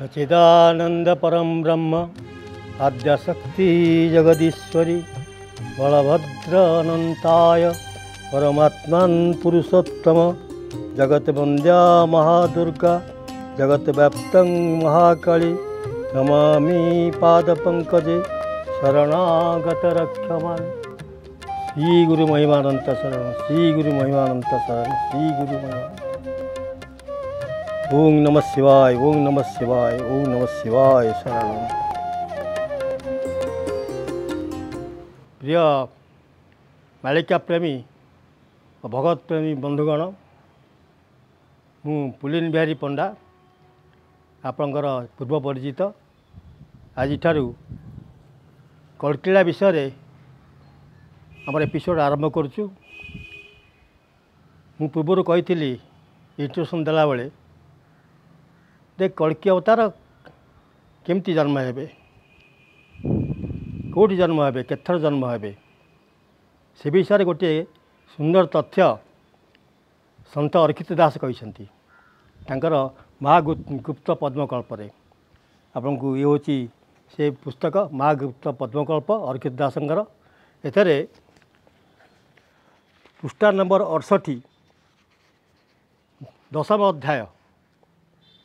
सच्चिदानंद परम ब्रह्म आद्यशक्ति जगदीश्वरी बलभद्र अनंताय परमात्मन् पुरुषोत्तम जगत वंद्या महादुर्गा जगत व्याप्तं महाकाली नमामि पाद पंकजे शरणागत रक्षमान् श्री गुरु महिमानंत शरण श्री गुरु महिमानंत शरण श्री गुरु महिमा ओम नमः शिवाय ओम नमः शिवाय ओम नमः शिवाय शरण। प्रिय मालिका प्रेमी और भगत प्रेमी बंधुगण मु पुलिन बिहारी पंडा आपणकर पूर्व परिचित आज कल्किला विषय आम एपिसोड आरंभ करुचु। मु पूर्व कही इंट्रोडक्शन देला बेले देख कल्की अवतार केमती जन्म हेबे कौटी जन्म हेबे केथर जन्म हेबे से विषय गोटे सुंदर तथ्य संत अर्खित दास कहते तांकर महागुप्त पद्मकल्प आपन को ये होची से पुस्तक महागुप्त पद्मकल्प अर्खित दासंकर एथरे पृष्ठा नंबर 68 दशम अध्याय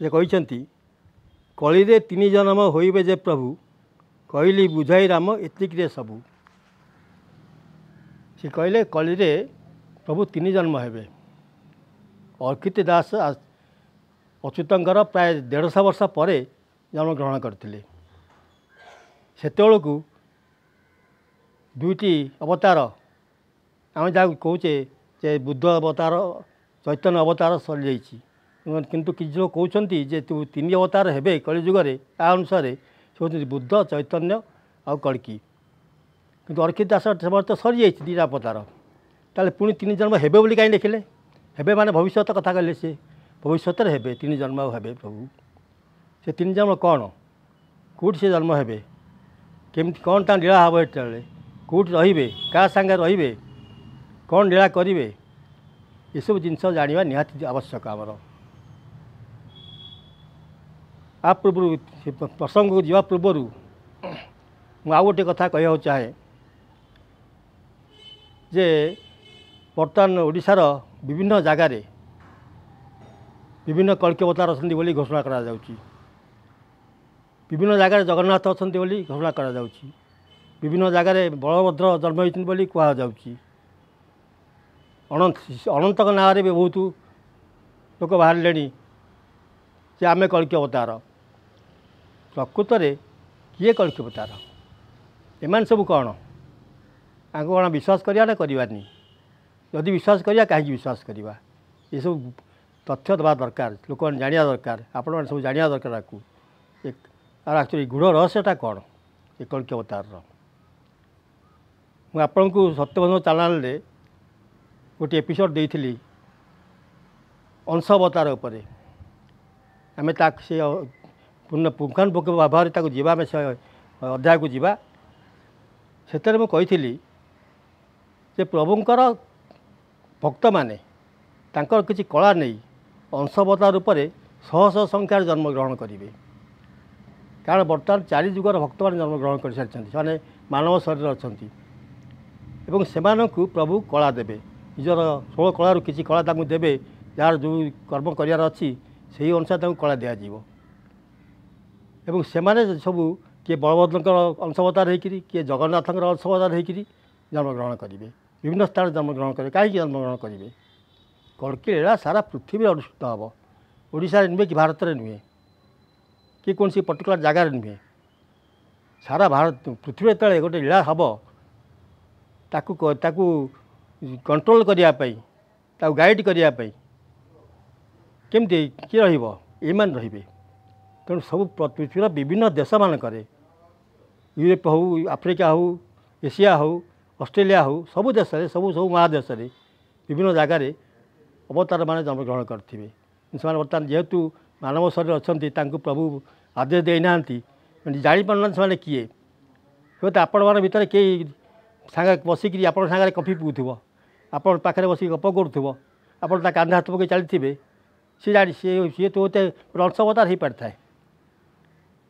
जे कहते कलिरे तीन जन्म होइबे जे प्रभु कहली बुझाई राम एतिकरे सबू से कहले कलिरे प्रभु तीन जन्म हेबे। अर्खित दास अच्युतंकर प्राय 150 वर्ष पर जन्म ग्रहण करते सेतु दुईटी अवतार आम जहाँ कौचे जे बुद्ध अवतार चैतन्य अवतार सरी जाइए किंतु किसी लोग कहते जे तू तीन अवतार हेबे कलिजुगे आ अनुसार से होती बुद्ध चैतन्य आउ कल्की किंतु अर्खित दास तो सरी जाइए दीटा अवतार ताले पुणी तीन जन्म हेबे बोली कहीं लिखिले हेबे माने भविष्य कथा कहले से भविष्य हेबे तीन जन्म हेबे प्रभु से तीन जन्म कौन कौट से जन्म हेबे केमती कौन ता लीला हम ये कौट रे क्या सांगे रे कौन लीला करेंगे ये सब जिनस जाना निहाती आवश्यक आमर आ पूर्व प्रसंग को जावा पूर्वर मुझे गोटे कथा कह चाहे जे बर्तमान ओडिशार विभिन्न जगार विभिन्न कल्की अवतार अच्छा बोली घोषणा करा जाउची विभिन्न जगार जगन्नाथ अच्छा बोली घोषणा करा जाउची विभिन्न जगार बलभद्र जन्म होती बोली कह जाउची अनंत नाँ भी बहुत लोक बाहर जे आमे कल्की अवतार प्रकृत में किए कल्की अवतार एमान सब कौन आगे कौन विश्वास करिया ना करवानी जदि विश्वास करिया कहीं विश्वास करवा ये सब तथ्य दबा दरकार लोक जाना दरकार आपण मैंने सब जाना दरकार आपको एक्चुअली गुड़ रहस्यटा कौन ये कल्की अवतार मुझे आपन को सत्यबंध चैनल गोटे एपिसोड देती अंश अवतार उपर आम से पूर्ण पुंखानुपुंख भाव जावा से अध्याय को जावा से मुझे जे प्रभुंकर भक्त माने तांकर किसी कला नहीं अंश अवतार उपर शह शह संख्यार जन्म ग्रहण करेंगे कारण बर्तमान 4 जुगर भक्त मैंने जन्म ग्रहण कर सारी से मानव शरीर अच्छा से प्रभु कला देवे निजर 16 कलार किसी कला देवे जार जो कर्म करार अच्छी से अनुसार कला दिज्व एवं से सबू किए बलभद्र अंशअवतार होकर किए जगन्नाथ अंशअवतार होकर जन्म ग्रहण करेंगे विभिन्न स्थान जन्म ग्रहण करेंगे कहीं जन्म ग्रहण करेंगे कल्की लीला सारा पृथ्वी अनुष्ठित हम ओडिशा नुहे कि भारत में नुहे कि कौन सी पर्टिकुलर जगार नुहे सारा भारत पृथ्वी तले गोटे लीला हम ताकू कंट्रोल करने गाइड करने केमती किए रमान रे तेणु सब पृथ्वीर विभिन्न देश मानक यूरोप हो आफ्रिका हो एशिया हो ऑस्ट्रेलिया हो सब देश सब सब महादेश विभिन्न जगार अवतार मान जन्म ग्रहण करेंगे से बर्तमान जेहेतु मानव शरीर अच्छा प्रभु आदेश देना जापार से किए हूँ तो आपण मान भर कई सांग बसिक आप सांगे कफी पीऊब आपण पाखे बस गप करूब आप कांधे हाथ पकई चलते सी जानी सी तो गोटे अंश अवतार हो पारि थाए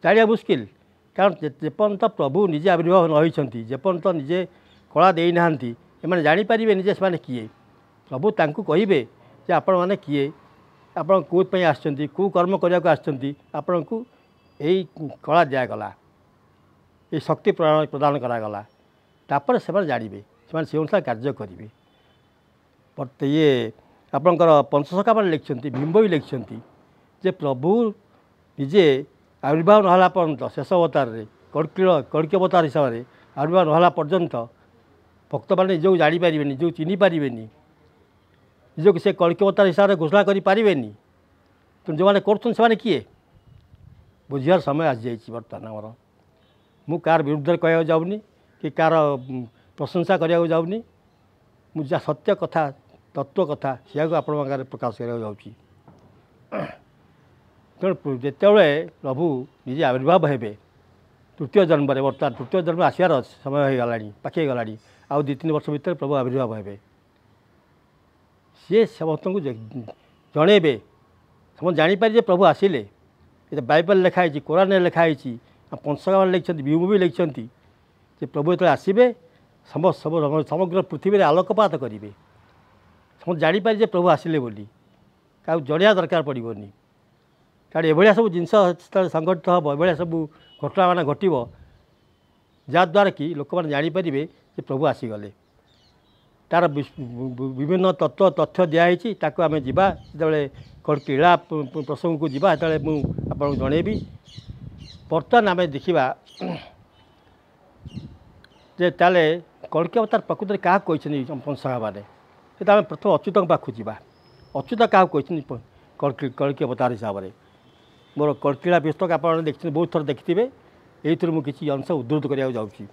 जाना मुस्किल कारण जेपर्यंत प्रभु निजे आविर्भाव नहीं जेपर्यंत निजे कला देना एम जापर जे से किए प्रभु तांकु कहे जे आपण मैंने किए आपण कौन आसछंती कौ कर्म करने को आसछंती आपण को यही कला दिगला ये शक्ति प्रदान करागला तापर से जानवे से अनुसार कार्य करेंगे बट ये आपणकर पंचसखा मैंने लिखिं भीम भी लिखिं जे प्रभु निजे आविर्भाव नहला पर्यंत शेष अवतार कड़की अवतार हिसाब से आविर्भाव नहला पर्यंत भक्त मैंने निजक जापर निजक चिन्ह पारे निजक से कड़की अवतार हिसाब से घोषणा करें तो जो मैंने कर किए बुझार समय आसी जाइए बर्तमान आमर मु कार विरुद्ध कह जाऊनी कि कार प्रशंसा करने जाऊनी मुझे सत्य कथा तत्व कथा से आपण प्रकाश करने जाऊँगी तेणु जिते प्रभु निजे आविर्भाव हे तृतीय जन्म बर्तमान तृतीय जन्म आसार समय हो गला पाखे गला आउ 2-3 वर्ष भर प्रभु आविर्भाव हे सी समस्त को जनइबे समस्त जापर प्रभु आसिले ये बाइबल लिखाई कुरान लिखाई पंचसखा मैंने लिखिं भीम भी लिखिं जे प्रभु जो आसबे समग्र पृथ्वी आलोकपात करेंगे समस्त जापर जे प्रभु आसिले बोली क्या जड़िया दरकार पड़ोनी कारण एभलिया सब जिनस संगठित हम एभलिया सब घटना मान घट जहाद्वारा कि लोक मैंने जापर जे प्रभु आसीगले तार विभिन्न तत्व तथ्य दिखाई ताको आम जा जो क्रीड़ा प्रसंग को जीवा जो मुझे जनइबी बर्तमान आम देखा जे ताले कड़की अवतार प्रकृत में क्या पंचसखा मैंने तो आम प्रथम अच्युत पाखु जा अच्युत क्या कड़की अवतार हिसाब से मोर कड़कीड़ा पुस्तक आप देखते बहुत थर देखिए ये मुझे किसी अंश उद्धृत करने जाऊँगी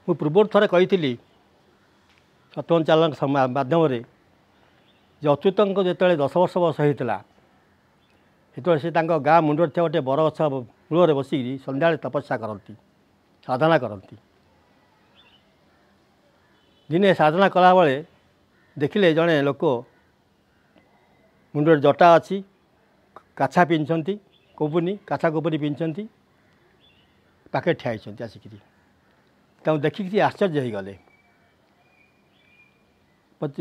मु पूर्व थरे कही सत्यवन चाल माध्यम जो अच्युत जो 10 वर्ष बयस होता जो से गाँ मुंडर थी गोटे बरगछ मूल बसिक सन्ध्या तपस्या करती साधना करती दिने साधना कला बेले देखिले जड़े लोक मुंडर जटा अच्छी काछा पिंधि कोपुनी काछा कोपुनी पिंधि पाखे ठियाई आसिक देखिक आश्चर्य हो गले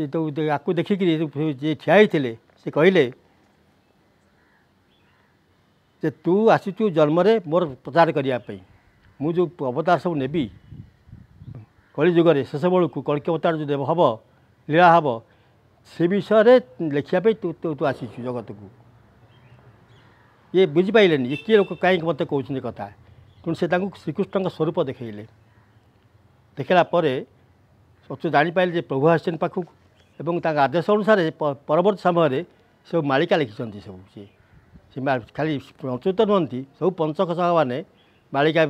तो आपको देखिक जे ठियाई से कहले जे तू आसीचु जन्म मोर प्रचार करने मु जो अवतार सब नेबी कलिजुगे शेष बेलू कड़की अवतार जो हम लीला हम से विषय लिखापी तू आसीचु जगत को ये बुझिपारे ये किए लोक कहीं मत कहते कथा तेणु से श्रीकृष्ण स्वरूप देखले देखला अच्युत जापारे प्रभु आसन पाखक एवं आदेश अनुसार परवर्त समय सब मालिका लिखिं सब सी खाली अच्युत नुहति सब पंचसखा मैंने मालिका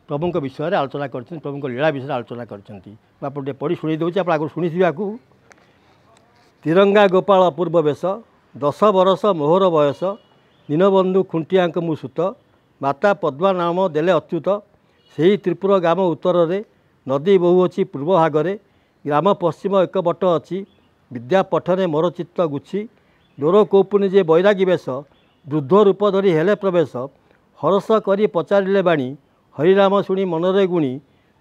प्रभु विषय आलोचना कर प्रभु लीला विषय आलोचना कर पढ़ी शुणी दूसरी आप आगे शुणी को तिरंगा गोपाल अपूर्व वेश 10 बरस मोहर बयस दीनबंधु खुंटिया मुसूत माता पद्मा नाम देले अच्युत से त्रिपुर ग्राम उत्तर में नदी बहु अच्छी पूर्व भागरे ग्राम पश्चिम एक बट अच्छी विद्या पठने मोर चित्त गुच्छी डोर कौपुनी जे बैरागी वेश वृद्ध रूप धरी हेले प्रवेश हरस करी पचारे बाणी हरिनाम शुणी मनरे गुणी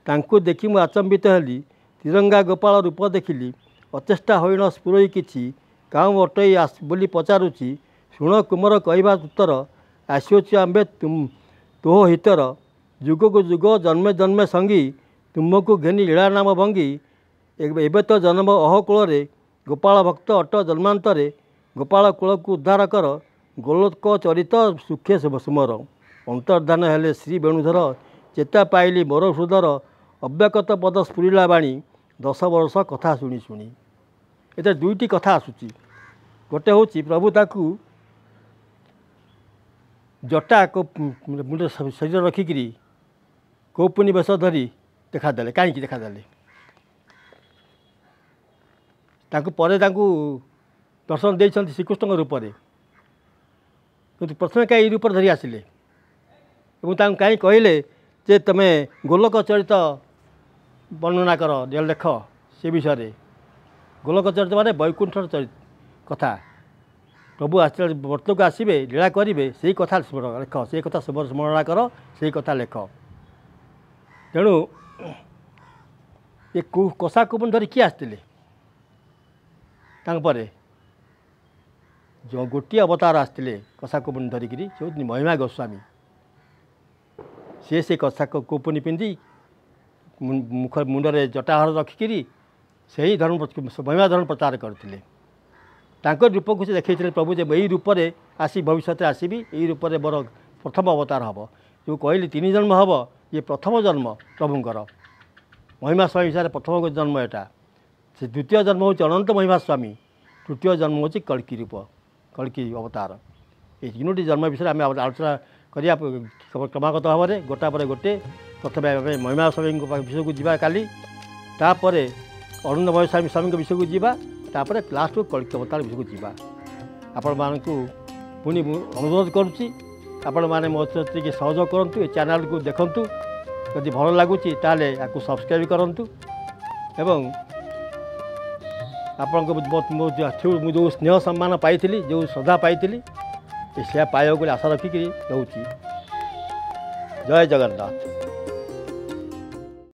तांकु देखि मु आचंबित हेली तिरंगा गोपाल रूप देखिली अचेष्टा हईन स्फुरई किछि काउ अटई आस बोली पचारुची शुण कुमर कहवा उत्तर आसुची आंबे तोह हितर जुग को जुग जन्मे जन्मे संगी तुमको घेनी लीला नाम भंगी एबे तो जन्म अहकूल गोपाल भक्त अट जन्मांतरे गोपाल कूल को उद्धार कर गोलोक चरित सुखे सुमर अंतर्धान हेले श्री वेणुधर चेता पाइली मोर हृदर अव्यक्त पद स्फुरीला बाणी 10 वर्ष कथा शुणी शुणी ये दुईटी कथा आसूची गोटे हूँ प्रभु ताकू जटा को मुंड शरीर रखिकी कौपुनी बेश धरी देखादे कहीं देखादे दर्शन देते श्रीकृष्ण रूप से किंतु प्रथम कहीं रूप धरी आसिले कहीं कहले जे तुम गोलोक चरित वर्णना कर लेख से विषय गोलोक चरित माने वैकुंठ चरित कथा प्रभु आस वर्त को आसवे लीला करेंगे से कथा लेख से कथा स्मरणा कर से कथा लेख तेणु ये कषा कुबन धर किए आसते जो गोटे अवतार आसते कषा कुबन धरिक महिमा गोस्वामी से कषा कुपुनी पिंधि मुख मुंडे जटाहार रखिकी से ही धर्म महिमा धर्म प्रचार करते रूप को से देखते प्रभु जे यही रूप से आसी भविष्य आसबि यही रूप से मोर प्रथम अवतार हम जो कहली 3 जन्म हम ये प्रथम जन्म प्रभुंकर महिमा स्वामी हिसाब से प्रथम जन्म यहाँ से द्वितीय जन्म हूँ अनंत महिमा स्वामी तृतीय जन्म हूँ कल्की रूप कल्की अवतार ये 3टी जन्म विषय आम आलोचना करिया क्रमागत भाव में गोटा पर गोटे प्रथम महिमा स्वामी विषय को जीवा काली तापर अरुणमय स्वामी विषय को जीवा तापर लास्ट को कल्की अवतार विषय को जीवा आपण मानकु पुणी अनुरोध करुच्ची आपण मैंने मो सहित सहयोग करूँ ये चैनल को देखूँ जदि भल लगुच आपको सब्सक्राइब करूँ एवं आपण जो स्नेह सम्मान पाई जो श्रद्धा पाई से पाइबा आशा रखिक रोची जय जगन्नाथ।